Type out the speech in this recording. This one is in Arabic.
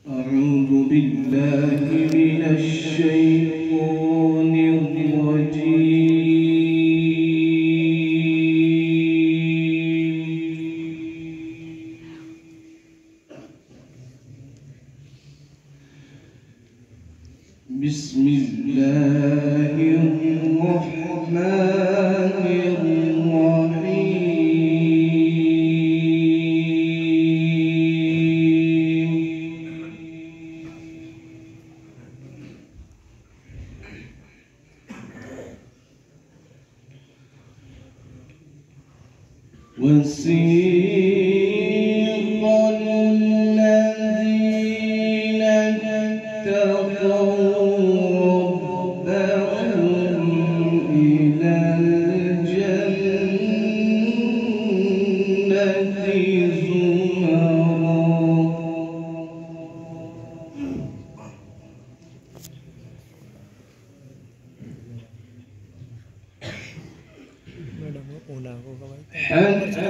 أعوذ بالله من الشيطان الرجيم. بسم الله الرحمن الرحيم. وسيق الذين اتقوا ربهم إلى الجنة زمرا حتى